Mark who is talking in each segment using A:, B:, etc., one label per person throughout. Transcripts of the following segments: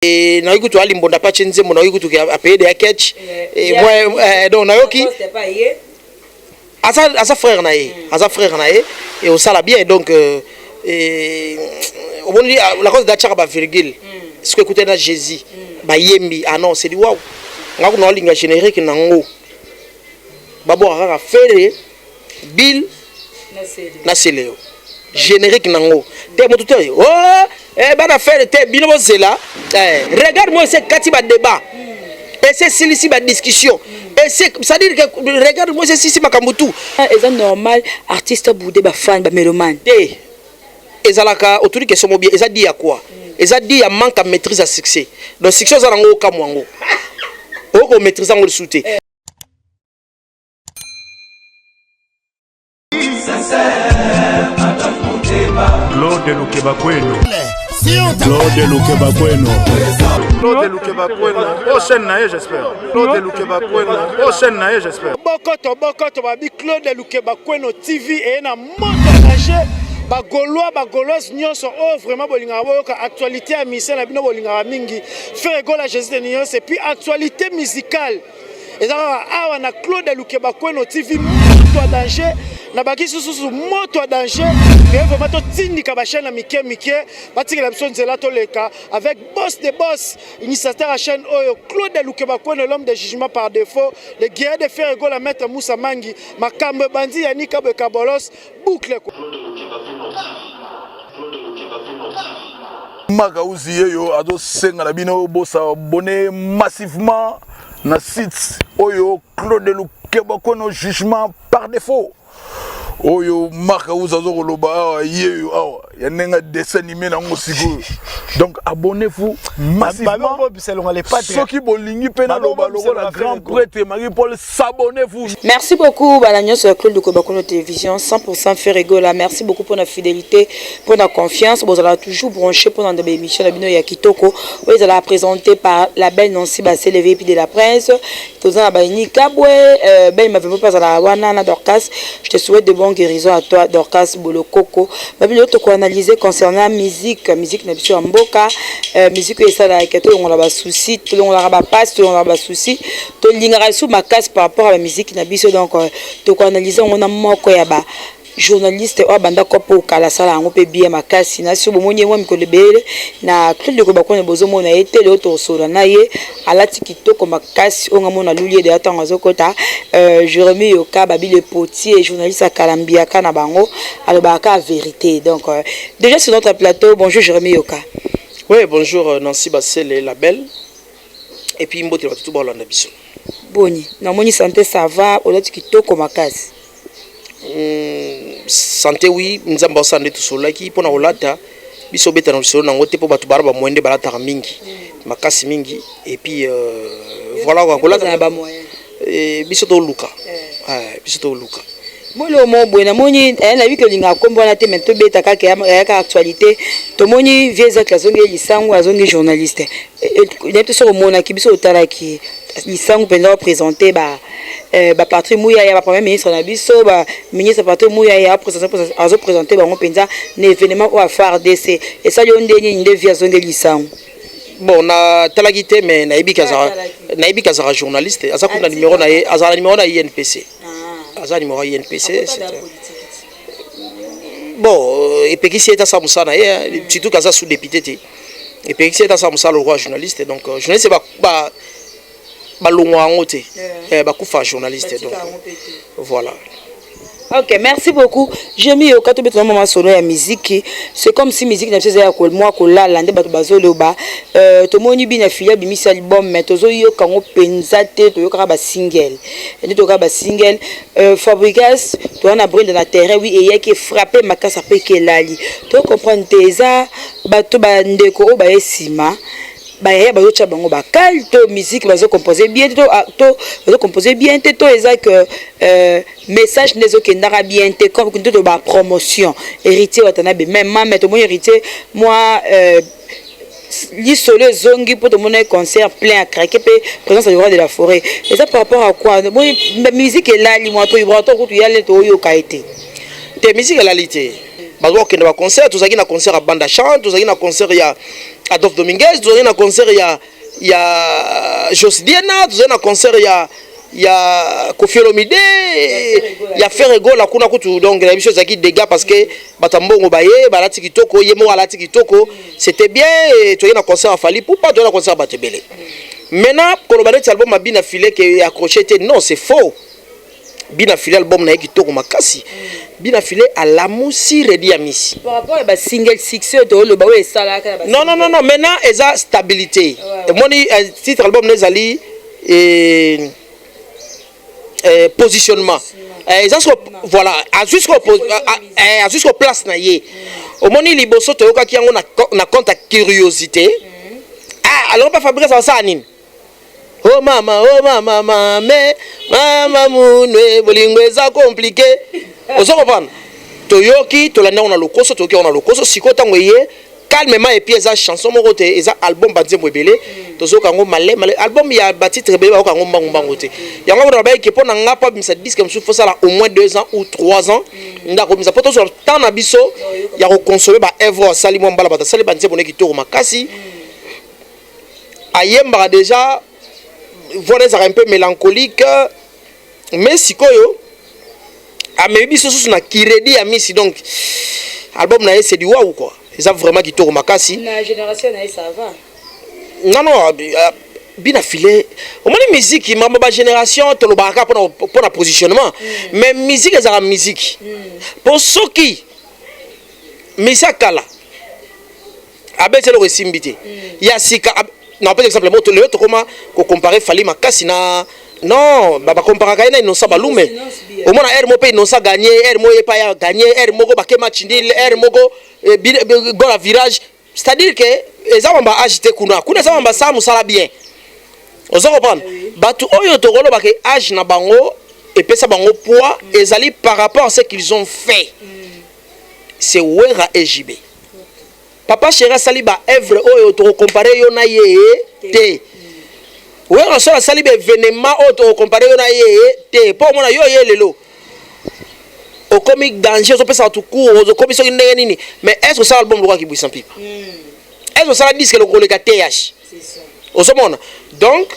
A: Et na yukutu ali mbonda pa chenze mona yukutu a payer des catch et moi donc na yoki asa frère na ye et au sala bien donc au bon la cause d'achara ba virgule ce que écouter na Jésus ba yembi ah non c'est du waouh ngako no linga générique nango babo kaka faire bill na seleo générique nango te moto te oh bana faire te bino bozela regarde moi c'est kati ba débat et c'est ici ba discussion et c'est ça dire que regarde moi c'est ici makambutu
B: c'est normal artiste boudé ba fan ba mélomane
A: te ezalaka autour que somo bien ezadi ya quoi ezadi ya manque à maîtrise à succès donc succès za nango kamwango oko maîtriser ngo le souté
C: Claude Lukebakweno. Claude Lukebakweno. Claude Lukebakweno. Prochaine naïe, j'espère. Claude Lukebakweno. Prochaine naïe, j'espère.
D: Bokoto, babi Claude Lukebakweno TV et na montage. Bagoloise nyonso oh vraiment bolinga boyoka actualité à mission na bino bolinga mingi faire gola Jésus de nyonso et puis actualité musicale. Et ça awa na Claude Lukebakweno TV moto à danger na baki susu moto à danger et vraiment to tindika ba chaîne na mike batiki la mission nzela to leka avec boss de boss initiateur à chaîne oyo Claude Lukebakweno l'homme de jugement par défaut le guerrier de faire gola maître Moussa Mangi makambe bandi yanika be kabolos boucle
C: Maka uzi yeyo ado senga na bino bosa abonné massivement na site oyo Claude Lukebakweno jugement par défaut oyo maka uzazo koloba yeyo awa ya nenga dessin animé na ngosiko donc abonnez-vous massivement soki bolingi pena loba logo la grand prêtre Marie-Paul s'abonnez-vous.
B: Merci beaucoup Balagnon sur Claude Lukebakweno télévision 100% fait rigola. Merci beaucoup pour la fidélité, pour la confiance. Vous allez toujours brancher pendant des émissions la bino ya kitoko. Vous allez présenter par la belle Nancy Bassé le VIP de la presse. Tous en abani kabwe ben m'avait pas à la wana Dorcas. Je te souhaite de bonnes guérisons à toi Dorcas Bolokoko. Babino to ko analyser concernant musique na biso mboka musique et ça là que tout on a ba souci, tout on a ba passe, tout on a ba souci. To lingara sous ma casse par rapport à la musique na biso donc to ko analyser on a moko ya ba journaliste o banda kopo kala sala ngo pe bien makasi na so bomonye mo mikolo bele na Claude Lukebakweno bozomo na été le to solo na ye alati kitoko makasi onga mona lulie de atanga zokota Jérémy Yoka babi le potier journaliste à Kalambia kana bango alobaka vérité donc déjà sur notre plateau bonjour Jérémy Yoka.
A: Oui bonjour Nancy Bassé la belle et puis mbote ba tout bolanda biso
B: boni na moni santé ça va olati kitoko makasi.
A: Santé oui nzamba sande tout solaki pona olata biso beta na solo nango te po batu baraba mwende balata mingi makasi mingi et puis voilà quoi kolata
B: ba moyen
A: biso to luka biso to luka
B: Molo mo buena moni na wi que linga kombo na te mento beta ka ka actualité to moni vieza kazonge lisangu azonge journaliste et to so mona ki biso otala ki lisangu penda présenter ba Patrick Mouya ya premier ministre na biso ba ministre Patrick Mouya ya présenter ba penza un événement au FARDC et ça yo ndeni nde via zonge lisangu
A: bon na talagité mais na ibi kazara journaliste asa kuna numéro na ye azara numéro na INPC azara numéro INPC bon et puis qui c'est ça musana ye surtout kaza sous député et puis qui c'est ça musala le roi journaliste donc journaliste ba balongwa ngote ba kufa journaliste donc voilà.
B: Ok, merci beaucoup. J'ai mis au cas de moment solo la musique. C'est comme si musique n'a pas été moi que là l'année batu bazolo ba. Tout le monde bien affilié bimis album mais tozo yo kango penzate to yo kaba single. Et to kaba single Fabrigas to on a brûlé dans la terre oui et yaki frappé makasa pe ke lali. To comprendre teza batu ba ndeko ba esima. Ba ya ba yocha bango ba kalto musique bazo composer bien to bazo composer bien to eza que message nezo kendara bien te comme to ba promotion héritier watana be même maman to mon héritier moi li solo zongi pour mon concert plein à craquer présence du roi de la forêt et ça par rapport à quoi moi musique est là li moi to ibrato ko to yale to yo kaité
A: te musique est là lité bazo kenda ba concert to zaki na concert à banda chant to zaki na concert ya Adolphe Dominguez, tozali na concert ya Jos Diena, tozali na concert ya Kofi Olomide, ya Ferrego la kuna kutu, donc la mission zaki dégâts parce que batambongo baye balati kitoko yemo alati kitoko, c'était bien. Tozali na concert à Fali pour pas tozali na concert batebele. Maintenant kolobane album Bina Filé qui accroché, non c'est faux. Bina Filé album na kitoko makasi. Bina Filé à la moussi redi amisi.
B: Par rapport à single succès de le bawe sala ka.
A: Non, maintenant eza stabilité. Moni titre album nezali positionnement. Voilà, jusqu'au place na ye. Au moni liboso to yoka ki yango na compte à curiosité. Ah, alors pas fabriquer ça nini. Oh mama, mais mama munwe bolingo eza compliqué. Ozo comprendre. Toyoki tolanda on a lokoso toyoki on a lokoso siko tango ye calmement et puis eza chanson moko te eza album banzembo ebele tozo kango malé album ya batitre ebele ba kango mbango te yango na ba ki pona ngapa bimisa disque msu faut ça là au moins 2 ans ou 3 ans ndako bimisa poto sur temps na biso ya ko consommer ba œuvre sali mo mbala bata sali banzembo ne kitoko makasi ayemba déjà voilà ça un peu mélancolique mais sikoyo mais biso sous na kiredi ya misi donc album na c'est du waouh quoi ça vraiment qui tourne makasi
B: na génération na ça va
A: non Bina Filé au moins musique ma génération to lo baraka pour na positionnement mais musique ça la musique pour ceux qui misakala abetse le resimbité ya sika non par exemple moto le to comment comparer Fali makasi na non baba compara kaina innocent balume au moins air mo pe innocent gagné air mo e pa ya gagné air mo go ba ke match ndil air mo go go la virage, c'est-à-dire que les gens vont agiter kuna ça va ça musala bien ozo comprendre batu oyo to golo ba ke age na bango et pesa bango poids ezali par rapport à ce qu'ils ont fait. C'est Wera et JB papa chéra sali ba œuvre oyo to comparer yo na ye te. Oui, on sort la salle événement auto comparé na ye te pour moi yo ye lelo au comique danger on peut ça tout court au comique so nini mais est-ce que ça album le qui bouille sans pipe est-ce que ça disque le collega TH c'est ça au somona donc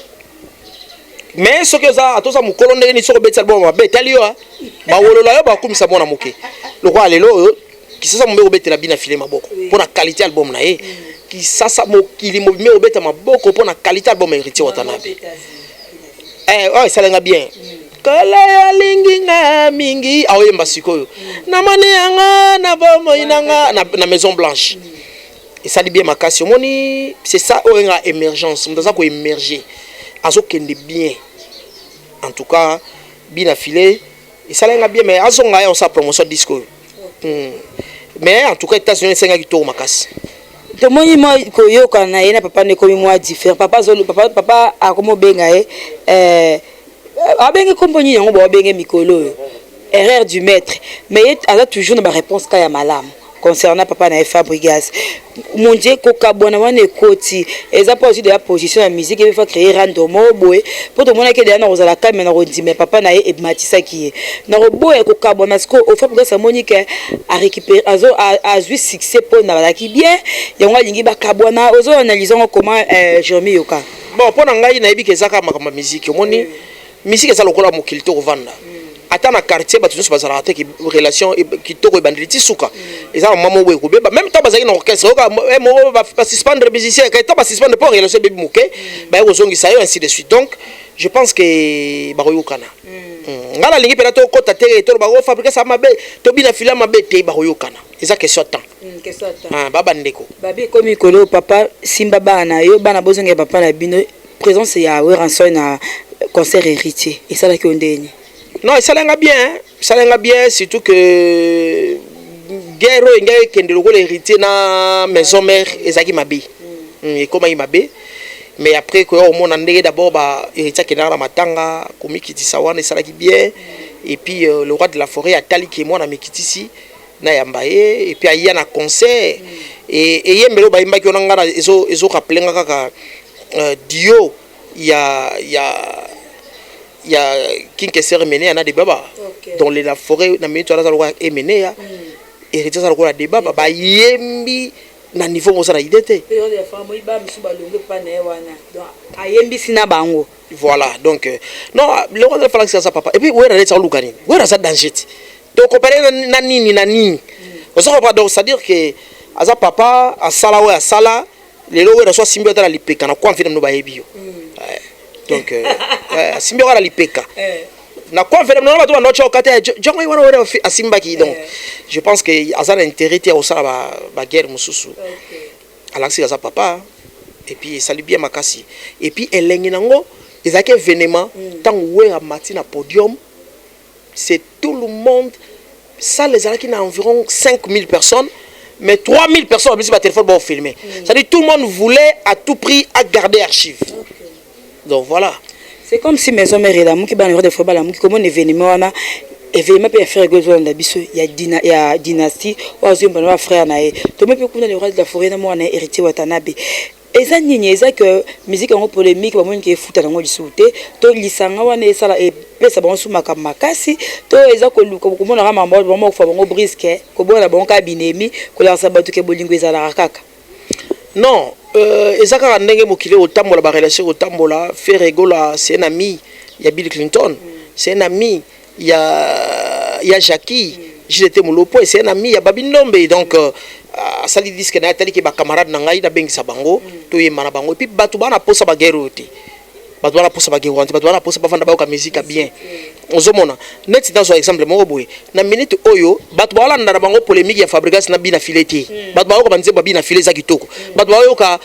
A: mais ce que ça atosa mukolo ndeni so bet album ba tali yo ba wolola yo ba kumisa mona moke le quoi lelo qui ça mo betela Bina Filé maboko pour la qualité album na ye qui ça mokili mo me obeta maboko pour la qualité album héritier watana ça lenga bien kala ya linginga mingi aoyemba sikoyo na mane yanga na bomo inanga na Maison Blanche et ça dit bien makasi moni c'est ça oyenga émergence mdaza ko émerger azo kende bien en tout cas Bina Filé et ça lenga bien mais azonga ya on sa promotion disco mais en tout cas États-Unis c'est un qui tourne makasi
B: to moni mo ko yoka na yena papa ne komi moi différent papa a komo benga abenge komponi yango bo benga mikolo erreur du maître mais a toujours na réponse ka ya malamu concernant papa na Fabregas mon Dieu kokabona wana koti eza pas aussi de la position la musique il faut créer randomo boy pour tout monde que derrière na rozala kamena rodi mais papa na e matisa qui na boy kokabona ce au Fabregas a monique a récupérer a joué succès pour na la qui bien yango lingi ba kabona ozo analysons comment Jeremy Yoka
A: bon pour ngai na yebi kezaka makamba musique moni musique eza lokola mokilito kovanda ata na quartier batu so bazala te ki relation ki toko banditi suka eza mama we ko beba même temps bazaki na orchestre oka mo ba suspendre musicien ka ta ba suspendre pour relation bebi muke ba yo zongi sa yo ainsi de suite donc je pense que ba koyokana ngala lingi pena to kota te to ba ko fabriquer ça mabe to Bina Filé mabe te ba koyokana eza question de temps baba ndeko
B: babi komi kolo papa simba bana yo bana bozonge papa na bino présence ya Weranson na concert héritier et ça la ki ondeni.
A: Non, ça l'enga bien, surtout que guerre inga kende loko l'héritier na maison mère ezaki mabe. Et comment il mabe mais après que au monde ndenge d'abord ba héritier kena na matanga komikiti sawana ça la bien et puis le roi de la forêt atali ki moi na mikitisi na yambaye et puis aya na concert et yembelo ba imba ki onanga na ezo rappeler kaka dio il y a Kinkeser mené à des baba dans la forêt na minute à la et mené à héritier ça la débat ba yembi na niveau mosala idée. Voilà, donc non, le roi de la phalanx c'est ça papa. Et puis où est ça Lugani? Où est ça danger? Donc comparer na nini. On se comprend donc c'est-à-dire que asa papa a sala ou a sala les lois reçoit simbio dans l'ipeka na quoi film no baebio. Donc simbio dans l'ipeka. Na quoi film no ba to no chokate jongo wana wera asimbaki donc je pense que asa na intérêt au sala ba guerre mususu. Alors c'est asa papa et puis ça lui bien makasi et puis elengi nango ils ont événement tant où à matin podium c'est tout le monde ça les a qui n'a environ 5000 personnes mais 3000 personnes mais c'est pas téléphone pour filmer ça dit tout le monde voulait à tout prix à garder archives donc voilà
B: c'est comme si maison mère là qui ban de fois là qui comme un événement on a événement peut faire gozo dans biso il y a dynastie ozo mbana frère na e to me peut kuna le roi de la forêt na moi na héritier Watanabe. Et ça n'y est que musique en polémique ba monki futa nango lisute to lisanga wana esala e pesa ba suma kamakasi to eza ko luka ko mona rama mbo ba mo fa bango brisque ko bona bango ka binemi ko la sabatu ke bolingo ezala kaka
A: non ezaka ndenge mokile otambola ba relation otambola Ferregola c'est un ami il y a Bill Clinton c'est un ami il y a Jackie j'étais molopo et c'est un ami il y a Babindombe donc ça lui dit que na tali ke ba camarade na ngai na bengisa bango to yema na bango et puis batu bana posa ba guerre oti batu bana posa ba guerre oti batu bana posa ba vanda ba ka musique bien ozomona net dans un exemple moko boye na minute oyo batu bala na bango polémique ya Fabregas na bina fileti batu ba ko banze ba bina file za kitoko batu ba yo ka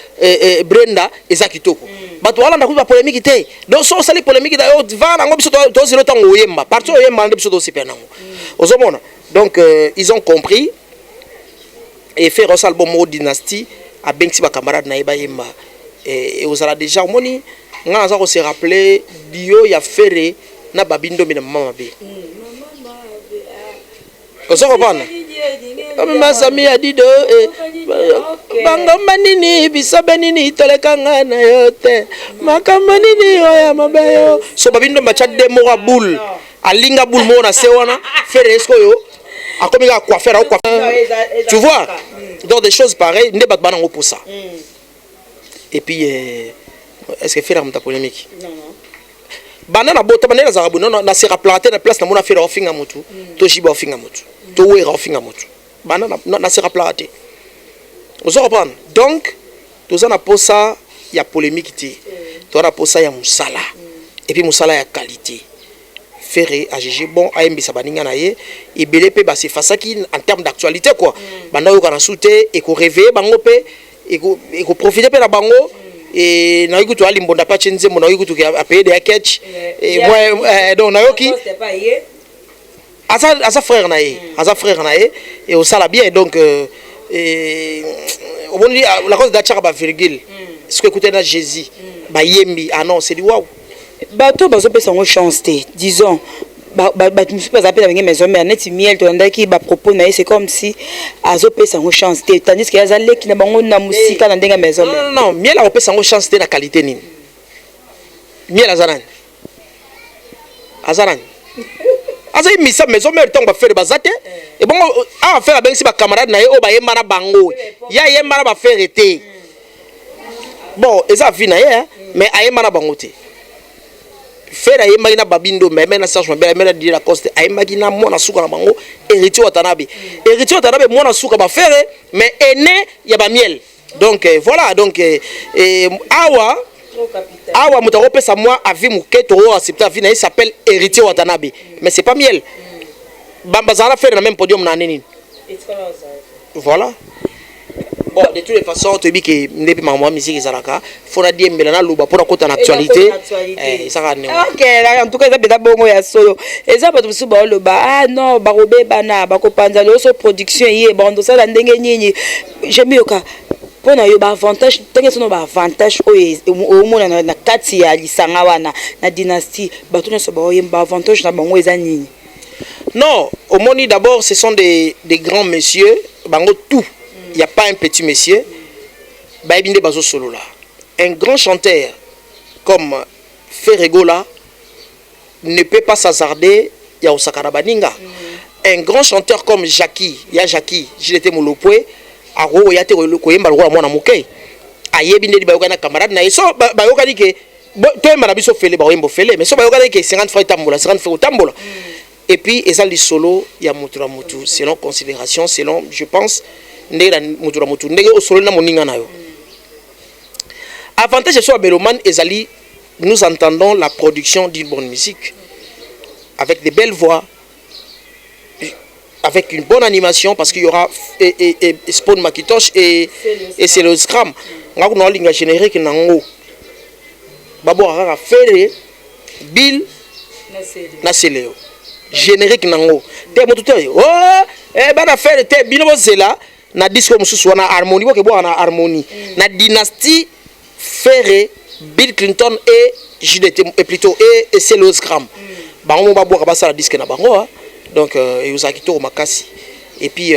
A: Brenda eza kitoko batu bala na ku ba polémique te donc so sali polémique da yo va na ngo biso to zelo tango yema partout yema na biso to super nango ozomona donc ils ont compris et faire un album mode dynastie à Benksi ba camarade na eba yema et aux ala déjà moni nga za ko se rappeler dio ya ferré na babindo mina mama be ozo ko bana ma sami a dit de banga manini bisobe nini tolekanga na yote makamba nini oya mabeyo so babindo ma chat demo wa boule alinga boule mo na se wana ferré esko yo a comme il a quoi faire tu vois donc des choses pareilles ne bat banango pour ça et puis est-ce que faire la polémique non banana bota banana za rabu non na sera planter na place na mona faire ofinga mutu to jiba ofinga mutu to wera ofinga mutu banana na sera planter vous comprenez donc tout ça na posa ya polémique ti to na posa ya musala et puis musala ya qualité Ferré a jugé bon a mbisa baninga na ye et belé pe ba se fasaki en termes d'actualité quoi banda yo kana souté et ko réveiller bango pe et ko profiter pe na bango et na yuko to ali mbonda pa chenze mo na yuko to a payer des catch et moi donc na yoki asa frère na ye et au sala bien donc au bon la cause d'achara ba virgule ce que écouter na Jésus ba yembi ah non c'est du waouh
B: bato bazo pesa ngo chance te disons bato musu pas appelé avec maison mais net miel to ndaki ba propos na c'est comme si azo pesa ngo chance te tandis que yazale ki na bango na musika na ndenga maison
A: non miel a pesa ngo chance te na qualité nini miel azarani aza misa maison mère tant ba faire bazate et bon a faire avec si ba camarade na ye o ba yemba na bango ya yemba na ba faire été bon eza vie na ye mais ayemba na bango te faire ayemba na babindo mais na Serge Mabela mais na la coste ayemba na mona suka na bango héritier Watanabe mona suka ba faire mais aîné ya ba miel donc voilà donc awa mutako pesa moi avi muketo o accepter avi na il s'appelle héritier Watanabe mais c'est pas miel bambazana faire na même podium na nini voilà bon de toutes les façons tu dis que depuis maman musique ezalaka faut na dire mbela na luba pour kota na actualité ça va
B: OK en tout cas ça beta bongo ya solo eza bato su ba loba ah non ba robe bana ba ko panza le so production yé bon ça la ndenge nyinyi j'aime yoka pona yo ba avantage tenge sono ba avantage o mona na kati ya lisanga wana na dynastie bato na so ba yemba avantage na bango eza nyinyi
A: non au moni d'abord ce sont des grands messieurs bango tout. Il n'y a pas un petit monsieur. Un grand chanteur comme Ferregola ne peut pas s'hasarder. Il y a un grand chanteur comme Jackie, il y a Jackie, Gilete Molopwe, ako ya te ko yemba lokola mwana moke ayebi ndedi bayoka na camarade na yeso bayoka dike to yemba na biso fele ba yembo fele mais so bayoka dike 50 francs tambola 50 francs tambola et puis ezali solo ya mutura mutu selon considération selon je pense ndega mutura mutu ndege o solo na moninga nayo avantage sur Beloman ezali nous entendons la production d'une bonne musique avec des belles voix, avec une bonne animation, parce qu'il y aura Spawn Makitosh et c'est le Scram. On a un ligne générique nango. Babo a fait Bill Naseleo. Générique nango. Te motuteur. Oh, bana faire te binobo zela na disco mususu na harmonie bo ke bo na harmonie. Na dynastie Ferré, Bill Clinton et JDT et plutôt et c'est le Scram. Bango ba boka basala disque na bango donc Yosakito makasi et puis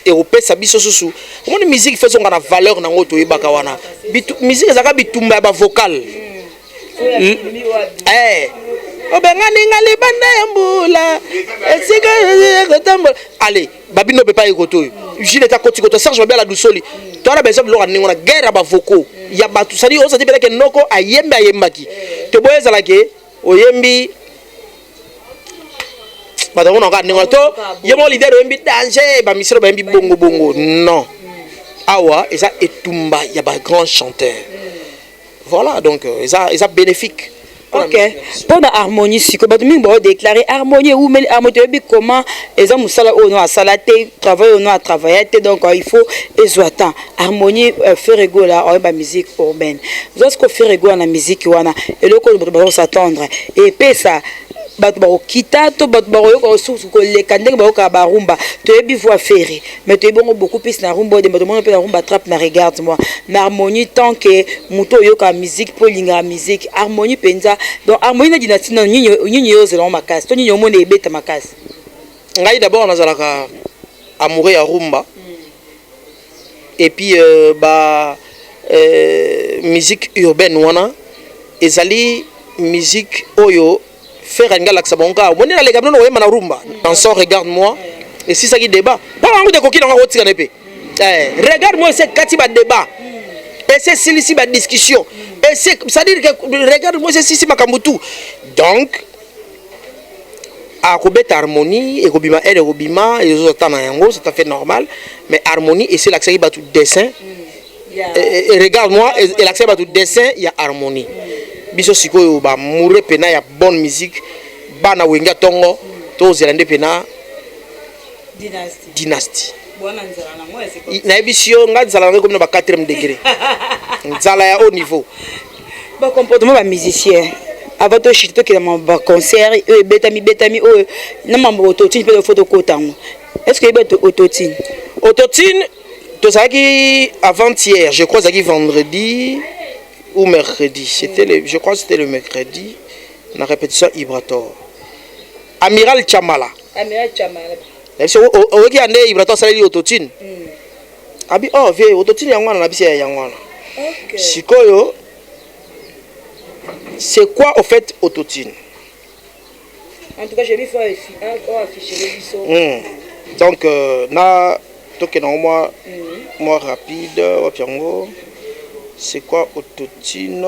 A: européen sabiso susu comment musique fait son na valeur na ngoto yebaka wana musique ezaka bitumba ba vocal obengani ngali banda ya mbula esika kotambola allez babino be pa ekoto jile ta koti koto Serge Babia la dusoli to na besoin lo kaninga na guerre ba vocaux ya batu sali o sa tibela ke noko ayembe ayembaki to boyeza la ke oyembi badamo na kaninga to yemo leader oyembi danger ba misero ba yembi bongo bongo non awa eza etumba ya ba grand chanteur voilà donc eza bénéfique.
B: Ok. Pour la harmonie, si vous avez déclaré harmonie ou mais harmonie comment ils ont musala au nom à salaté travailler au nom à travailler donc il faut exoitant harmonie faire rigoler à la musique urbaine. Lorsqu'on fait rigoler la musique wana et le col va s'attendre et puis ça bato ba kita to bato ba yo ko susu ko le kandeng ba ka ba rumba to yebi voix ferré mais to yebongo beaucoup plus na rumba de bato mo pe na rumba trap na regarde moi na harmonie tant que muto yo ka musique pour linga musique harmonie penza donc harmonie na dynastie na nyinyi yo zela makasi to nyinyi mo na ebeta makasi
A: ngai d'abord nazalaka amoureux ya rumba et puis musique urbaine wana ezali musique oyo faire un gars là que ça bon gars on est dans les gars non on est rumba dansant regarde-moi et si ça qui débat pas un de coquille on va retirer épée regarde-moi c'est katiba débat et c'est ici ba discussion et c'est ça dire que regarde-moi c'est ici makambutu donc à Robert harmonie et Robima et Robima et les autres temps yango c'est tout à fait normal mais harmonie et c'est l'accès ba tout dessin et regarde-moi et l'accès ba tout dessin il y a harmonie biso sikoyo ba mouré pena ya bonne musique bana wenga tongo to zelande pena dynastie
B: bona nzala na moi c'est
A: na ebisio nga nzala na comme na ba 4e degré nzala ya haut niveau
B: ba comportement ba musicien avant to chito ke na ba concert e betami o na mambo autotune pe photo kotango est-ce que e beto autotune
A: to saki avant-hier je crois saki vendredi ou mercredi, je crois que c'était le mercredi, la répétition Ibrator. Amiral Chamala.
B: Amiral Chamala.
A: Au qui a né Ibrator, ça dit autotune. Abi, oh, vieux, autotune, yangwana, la bise yangwana. Sikoyo, c'est quoi au fait autotune?
B: En tout cas, j'ai vu faire afficher les
A: donc, na, toke na moi rapide, wapiango. C'est quoi autotune?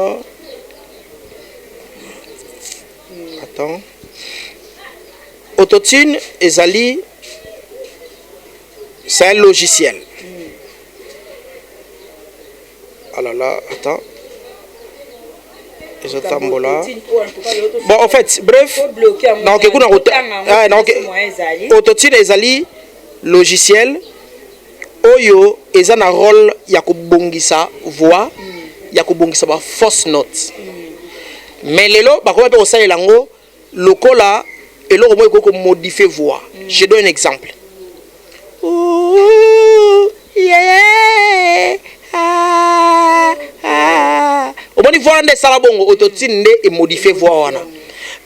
A: Attends. Autotune, ezali, c'est un logiciel. Ah là là, attends. Bon, en fait, bref. Donc, autotune, ezali, logiciel. Oyo eza na rôle ya kobongisa voix ya kobongisa ba fausse note mais lelo ba ko pe osalela ngo lokola eloko mo ko modifier voix je donne un exemple omoni voix nde sala bongo autotune nde e modifier voix wana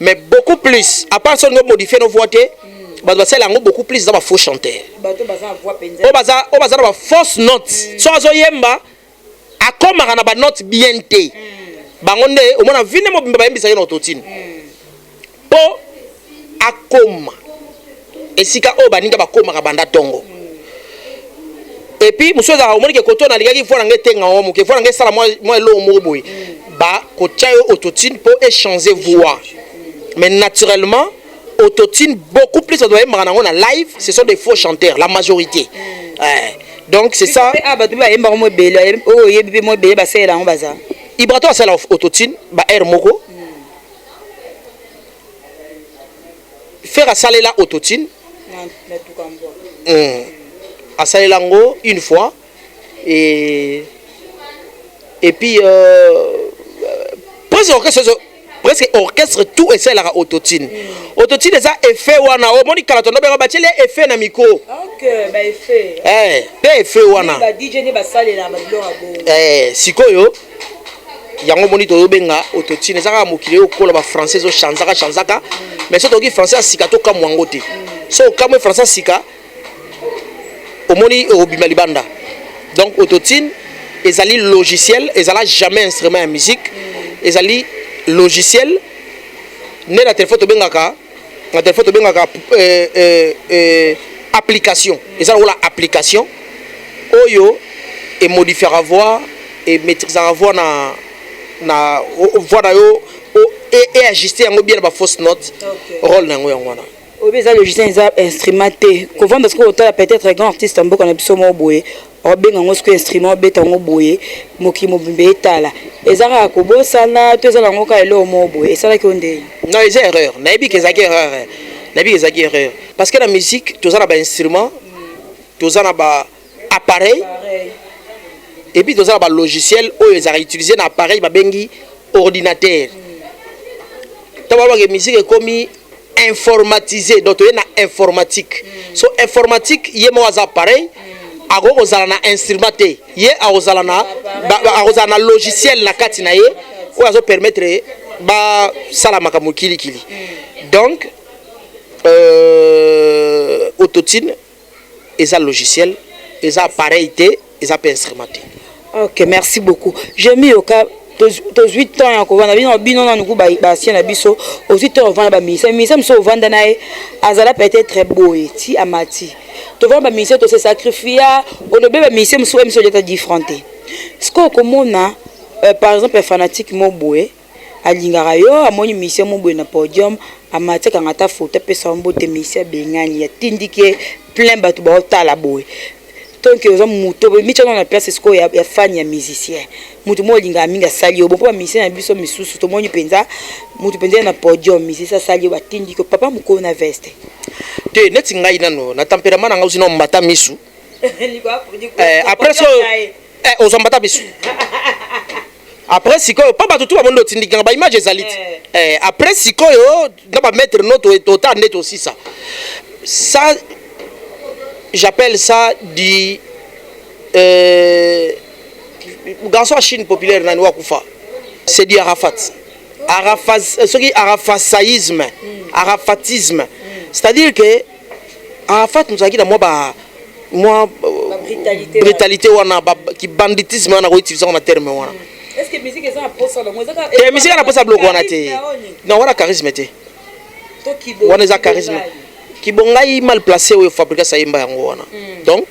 A: mais beaucoup plus à part ça ngo modifier nos voix te baza lango beaucoup plus dans ma faux chanteur bato baza voix penza o baza na fausse note so azo yemba akoma na ba note bien te bango nde o mona vine mo bimba yembisa yo autotune po akoma esika o baninga bakoma banda tongo et puis monsieur za omoni ke koto na ligaki fo na ngetenga o muke fo na ngesala moi lo mo boy ba ko chayo autotune pour échanger voix mais naturellement autotune beaucoup plus on doit aimer en live ce sont des faux chanteurs la majorité donc c'est ça
B: ah ba tu ba yemba mo bele o yebi mo bele ba sela ngo baza
A: Ibrato c'est l'autotune ba air moko faire à saler la autotune à saler lango une fois et puis presque orchestre tout et c'est la autotune autotune ça effet wana o moni kala tondo ba batile effet na micro
B: OK ba effet
A: effet wana
B: ba DJ ne ba salela ba biloko bo
A: sikoyo yango moni to benga autotune ça mokile okola ba français zo chanzaka mais so to ki français sika to kamwa ngote so kamwe français sika omoni obima libanda donc autotune ezali logiciel ezala jamais instrument en musique ezali logiciel ne la téléphone to bengaka application ezala la application oyo et modifier la voix et maîtriser la voix na voix na yo et ajuster yango bien ba fausse note rôle nango yango wana
B: obeza logiciel za instrumenté ko vendre ce que autant peut-être grand artiste mboka na biso mo boye obenga ngo ce instrument beta ngo boye moki mobimbe etala ezaka ko bosana to ezala ngo ka elo mo boye esala ki onde
A: non c'est erreur nabi ke zaki erreur parce que la musique to zana ba instrument to zana ba appareil et puis to zana ba logiciel oyo ezaka utiliser na appareil ba bengi ordinateur tababa ke musique ekomi informatisé donc il y a informatique so informatique y a moi appareil ago ozala na instrumenté y a ozala na logiciel na kati na ye ou azo permettre ba sala makambo kili donc autotune eza logiciel eza appareil té eza instrumenté.
B: OK, merci beaucoup. J'ai mis au cas tos 8 ans ya kovanda bino na nuku ba sien na biso aux 8 ans vanda ba misa mso vanda nae azala peut-être boye ti amati to vanda ba misa to se sacrifier on be ba misa mso jeta différenté ce ko komona par exemple fanatique mo boye alingara yo amoni misa mo boye na podium amati ka ngata photo pesa mbote misa bengani ya tindike plein batu ba tala boye donc ils ont muto micha dans la place est-ce ya fan ya musicien mutu mo linga minga sali obo po musicien na biso misusu to moni penza mutu penza na podium musicien sali ba tindi ko papa muko na veste
A: te neti ngai nano na tempérament na ngausi no mbata misu après ça aux mbata misu après sikoyo papa tout ba mondo tindika ba image ezalite après sikoyo na ba mettre notre total net aussi ça j'appelle ça du garçon à Chine populaire nani wakufa c'est du Arafat arafatisme c'est-à-dire que Arafat nous a dit moi brutalité wana qui banditisme wana ko utiliser na terme wana
B: est-ce que musique est en posa la
A: musique na posa bloc wana te non wana charisme te wana za charisme qui bongai mal placé au fabriquer ça yemba yango wana donc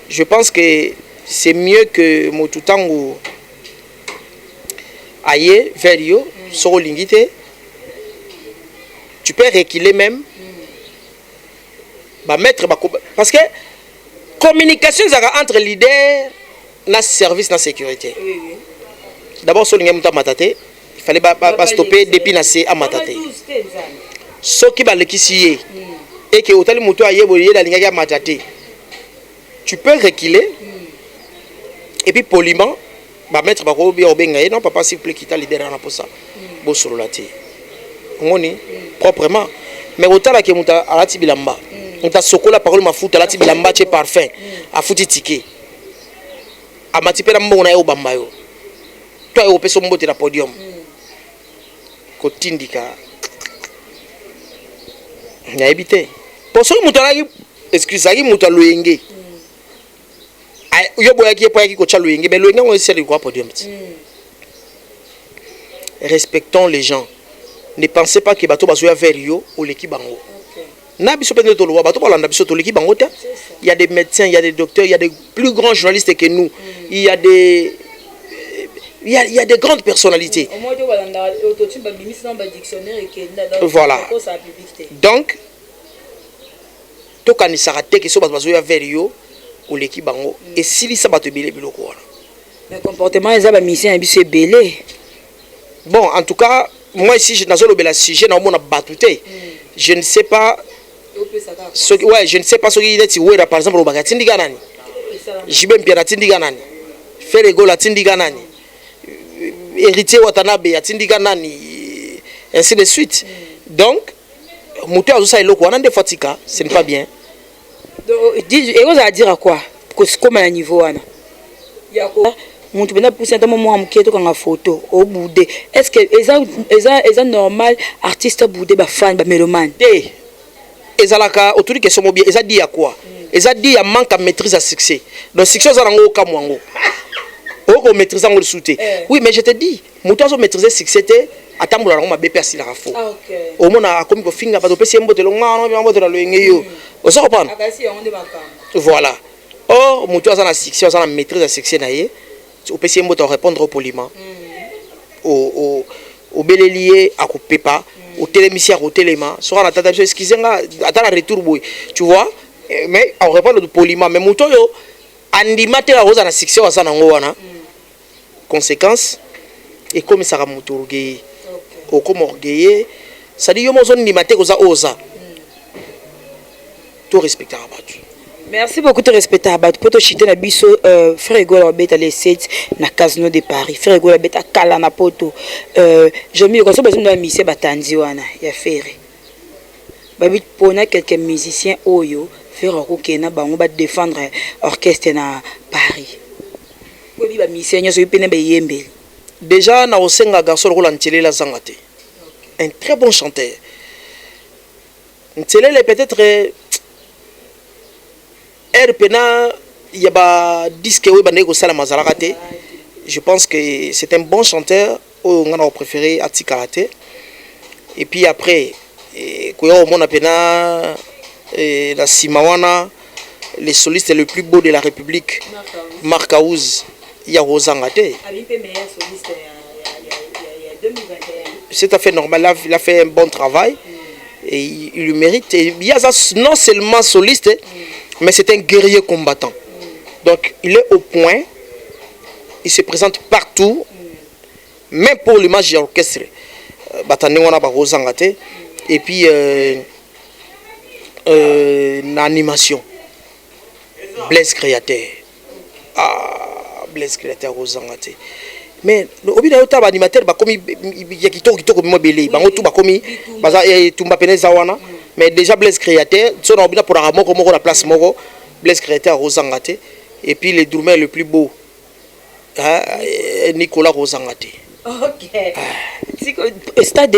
A: je pense que c'est mieux que motutango aille vers yo so lingité tu peux reculer même ba mettre parce que communication entre leader na service na sécurité d'abord so lingé muta matate il fallait pas stopper depuis na c'est à matate so ki ba lekisi et que autant le moto aille boyer la ligne matate tu peux reculer et puis poliment ba mettre ba ko bien obenga non papa s'il vous plaît quitter leader na pour ça bo solo la té ngoni proprement mais autant la ke muta alati bilamba muta sokola parole mafuta alati bilamba che parfum afuti ticket amati pela mbona yo bamba yo toi yo peso mbote na podium ko tindika ya ebité pour ce muta la excuse aki muta loyenge yo boya ki poya ki ko cha loyenge mais loyenge on essaie de quoi podium. Respectons les gens. Ne pensez pas que bateau bazoya vers yo ou l'équipe bango. Na biso pe to loba bato balanda biso to l'équipe bango te. Il y a des médecins, il y a des docteurs, il y a des plus grands journalistes que nous. Il y a des grandes personnalités. Voilà. Donc, toka ni sarate que so bato bazo ya verio ou l'équipe bango et si ça bato belé biloko wana.
B: Le comportement les a ba mission biso belé.
A: Bon, en tout cas, moi ici je n'azolo bela sujet na mona batuté. Je ne sais pas ouais, je ne sais pas ce qu'il est ouais par exemple au bagatindi ganani. Jibem Pierre atindi ganani. Ferego la tindi ganani. Héritier Watanabe atindi ganani ainsi de suite. Donc Mouté Azusa et Loko, on a des fatigues, ce n'est pas bien.
B: Et vous allez dire à quoi? Comme à un niveau, Anna. Il y a quoi? Mon tu peux pousser un moment à qui est photo au boudé. Est-ce que c'est normal, artiste boudé, fan, mélomane?
A: Ezalaka, autour de question bien, ils a dit à quoi? Ils a dit à manque de maîtrise à succès. Donc, succès, ça n'a aucun moyen. On maîtrise le soutien. Oui, mais je te dis, Mouté Azusa maîtriser succès. Atambola na BP asila rafo. Au mona akomi ko finga bato pesi mbote longa no mbote la loenge yo. Ozo comprendre? Voilà. Or mutu azana succès, azana maîtrise de succès na ye. Au pesi mbote répondre poliment. Au belelier akopepa, au télémisia au téléma, sera na tata excusenga atala retour boy. Tu vois? Mais on répond poliment mais mutu yo andimate la rosa na succès azana ngwana. Conséquence et comme ça ramutu orgueil. Comme orgueilleux, ça dit yo mo zone ni maté ko za oza. Tout respecter Abatu.
B: Merci beaucoup de respecter Abatu. Pour te chiter na biso frère Egola beta les 7 na Casino de Paris. Frère Egola beta kala na poto. Je me ko so besoin de mission batandi wana ya ferre. Babi pona quelques musiciens oyo faire ko kena bango ba défendre orchestre na Paris. Babi ba musiciens nyo so pene be yembe.
A: Déjà, na osenga garçon rola Ntelela Zangate. Un très bon chanteur. Ntelela est peut-être RPNA, il y a ba disque oui bandé ko sala mazalakate. Je pense que c'est un bon chanteur on a préféré Atikarate. Et puis après koyo mona pena la Simawana les solistes les plus beaux de la République Marc Aouz. Il y a Rosangate. C'est à fait normal, il a fait un bon travail et il le mérite. Et il y a non seulement soliste, mais c'est un guerrier combattant. Donc il est au point, il se présente partout, même pour l'image de l'orchestre. Et puis l'animation, Blaise Créateur. Blaise Créateur aux Angate. Mais au bout d'un temps, l'animateur va commis kitoko mo belé, bango tout va commis, baza tumba peneza wana. Mais déjà Blaise Créateur, son au bout pour la moko moko la place moko, Blaise Créateur aux Angate. Et puis le drummer le plus beau, Nicolas Rosangate.
B: Ok. Stade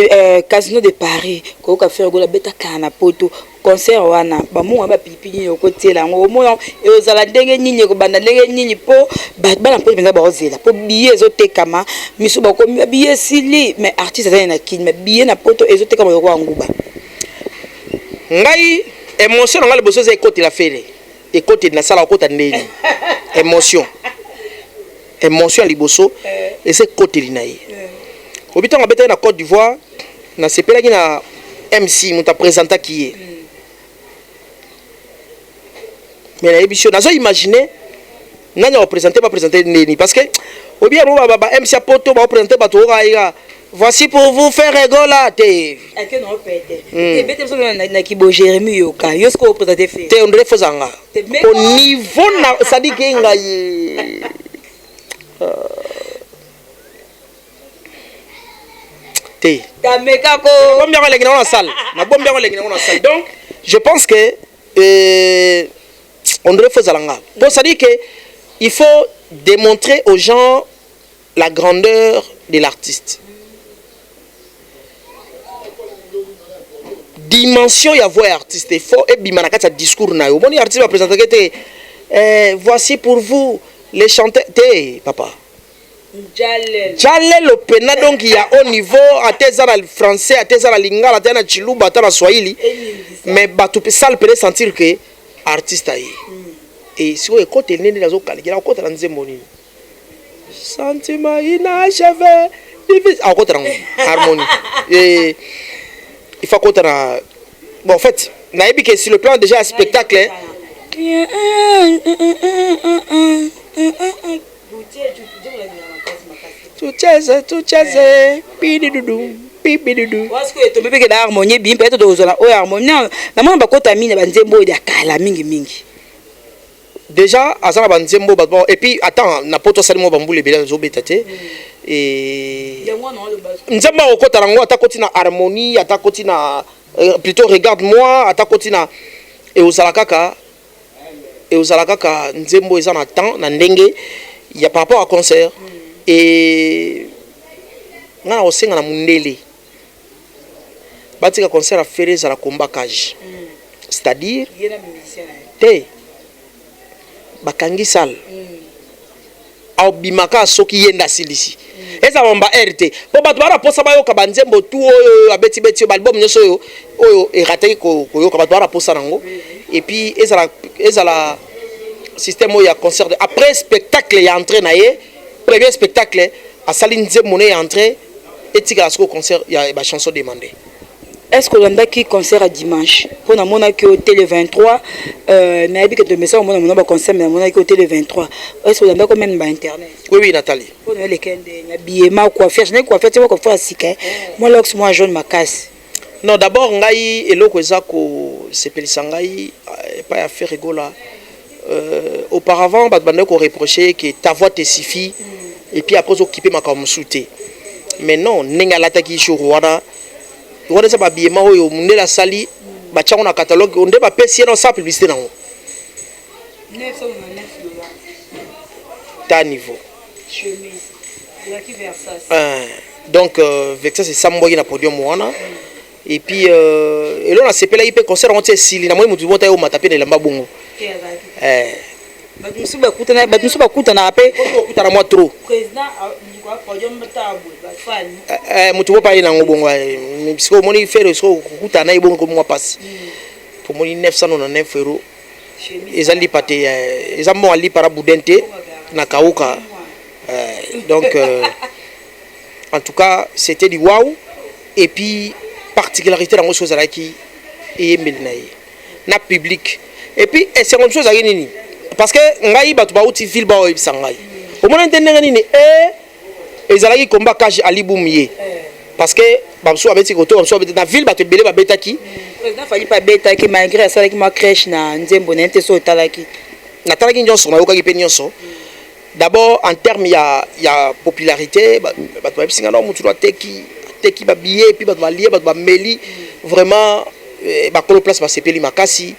B: Casino de Paris, ko ka faire gola beta kana poto. Concert wana ba mu ba pipini yoko tela ngo mo e ozala ndenge nini ko banda ndenge nini po ba na po benza ba ozela po billet ezotekama miso ba ko billet sili mais artiste azana na kin mais billet na poto ezotekama yoko nguba
A: ngai émotion ngali boso za côté la fere et côté na sala côté ndeni émotion liboso et c'est côté linaye obita ngabeta na Côte d'Ivoire na sepela ki na MC muta présenta qui est mais la émission n'a pas imaginé n'a représenté pas présenter Neni parce que au bien baba MC Poto va présenter bato voici pour vous faire rigoler
B: à que non pété et bête so na kibo Jérémy yoka yo ce ko présenter fait
A: te André Fozanga au niveau na ça dit que ngai te
B: kameka ko
A: bombe ko leki na salle na bombe ko leki na salle donc je pense que André Fozalanga. Pour ça dire que il faut démontrer aux gens la grandeur de l'artiste. Dimension y avoir artiste, il faut et bimanaka discours na yo. Bon artiste va présenter voici pour vous les chanteurs papa. Jalel le pena donc il y a au niveau à tezara le français à tezara lingala à tezara chiluba à tezara swahili mais bato sale peut sentir que artiste aye et si on côté nene nazo kalikela côté na nzembo nini sentiment inachevé difficile à côté harmonie et il faut côté na bon en fait naïbi que sur le plan déjà spectacle tout chase pididudu pibidudu
B: parce que to bébé que la harmonie bien peut-être dozala o harmonie na mona bakota mine banzembo ya kala mingi
A: déjà azana banzembo bon et puis attends na poto salimo bambule bela zo betate et nzembo okota rango atakoti na harmonie atakoti na plutôt regarde-moi atakoti na et ozala kaka nzembo eza na temps na ndenge ya par rapport à concert et ngana osenga na mundele batika concert à faire za la combat cage c'est-à-dire te bakangi sal au bimaka soki yenda silisi eza bamba RT po bato bara posa bayoka banzembo tu oyo abeti beti album nyoso oyo erate ko yoka bato bara posa nango et puis eza la système oyo ya concert après spectacle ya entrée na ye premier spectacle à Saline nzembo ne ya entrée etika la concert ya ba chanson demandée.
B: Est-ce que l'on a qui concert à dimanche pour na mona ki hôtel le 23 mais abi que de message mona mona ba concert mais mona ki hôtel le 23 est-ce que l'on a quand même ba internet
A: oui Nathalie
B: pour les kende na billet ma coiffure je n'ai coiffure tu vois coiffure sika moi lox moi jaune ma casse
A: non d'abord ngai eloko eza ko sepelisa ngai pas à faire rigola auparavant bat bande ko reprocher que ta voix te suffit et puis après occuper ma comme souté mais non ninga lataki show wana wana ça ba biema oyo munde la sali ba tchango na catalogue onde ba pesi na sa publicité nango $999 ta niveau
B: chemise la qui Versace
A: donc avec ça c'est samboyi na podium wana et puis et là on a sepela ipe concert on tient sili na moi mutu bota yo matape na lamba bongo
B: batusu bakutana ape
A: okutana moi trop
B: président kwa podium tabu bafani
A: mutu bopa ina ngobongo bisiko moni faire so okutana ibongo ko moi passe pour moni 999 euros ezali pate ezambo ali para budente na kauka donc en tout cas c'était du waouh et puis particularité dans chose là qui est melnaï na public et puis c'est une chose à nini parce que ngai batu ba uti ville ba obisangai au moins entendre nini ezalaki combat cage ali boumie parce que babso abeti koto babso abeti na ville batu belé ba betaki
B: président fali pas betaki malgré ça avec ma crèche na nzembo na nte so talaki
A: na talaki nyonso na yoka ki pe nyonso d'abord en termes ya popularité batu ba bisinga no mutu teki ba billet puis ba lié ba meli vraiment ba kolo place ba sepeli makasi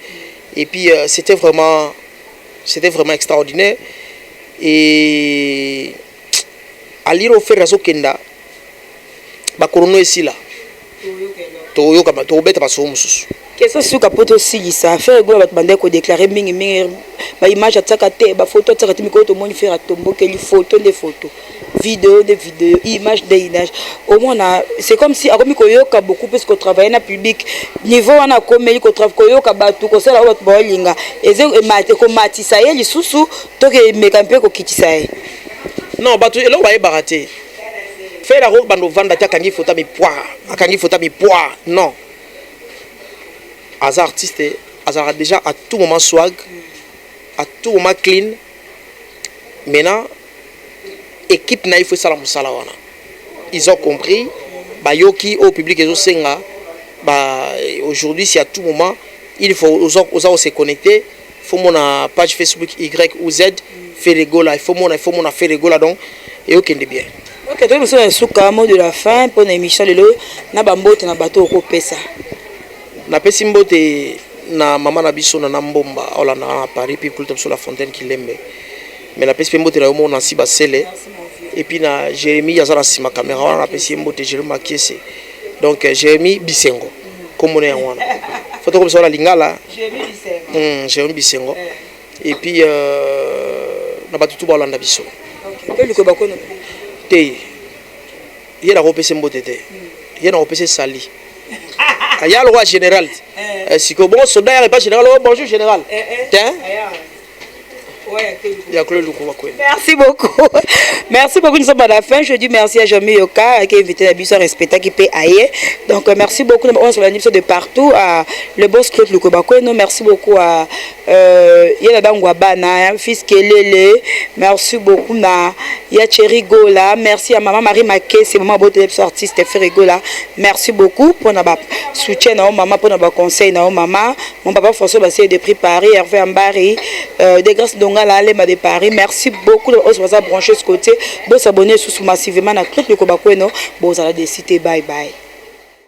A: et puis c'était vraiment extraordinaire et aliro faire raso kenda ba korono esila to yoka to beta ba so mususu
B: question suka poto silisa faire go ba bande ko déclarer mingi ba image ataka te ba photo ataka te miko to moni faire tombo que les photos des photos vidéo des vidéos image des images au moins c'est comme si akomi ko yoka beaucoup parce qu'on travaille na public niveau wana komeli ko travaille ko yoka batu ko sala wat bolinga eze mate ko matisa ye lisusu to ke mekampe ko kitisa ye
A: non batu elo ba baraté faire la robe bando vanda ta kangi photo mi poids non as artiste as déjà à tout moment swag à tout moment clean maintenant équipe na il faut sala musala wana ils ont compris ba yoki au public ezo senga ba aujourd'hui c'est à tout moment il faut aux se connecter faut mon page Facebook Y ou Z faire rigola il faut mon faire rigola donc et OK de bien
B: OK donc nous suka mot de la fin pour l'émission lelo na bambote na bateau ko pesa
A: na pesi mbote na mama na biso na mbomba olanda na Paris puis pour sur la fontaine qui lembe mais la pesi mbote na mo na si basele et puis na Jérémy yazara sima caméra wana na pesi mbote Jérémy Makiese donc Jérémy Bisengo comme on est wana photo comme ça la lingala Jérémy Bisengo et puis na batutu ba olanda biso
B: OK le ko bakono
A: te yera ko pesi mbote te yera ko pesi sali Il y a le roi général. Si que bon soldat n'est pas général, bonjour général. Tiens.
B: Merci beaucoup. Merci beaucoup. Nous sommes à la fin. Je dis merci à Jamie Yoka qui a invité la bus à respecter qui peut ailleurs. Donc merci beaucoup. On se l'anime de partout. Le boss Claude Lukobako. Merci beaucoup à Yelada Ngwabana, fils Kelele. Merci beaucoup à Yacheri Gola. Merci à maman Marie Maké, c'est maman beauté artiste Ferregola. Merci beaucoup pour notre soutien à maman, pour notre conseil à maman. Mon papa François Bassé de Prix Paris, Hervé Ambari, des grâces de Paris. Merci beaucoup de vous brancher ce côté. Vous abonner massivement à Claude Lukobako. Vous allez décider. Bye bye.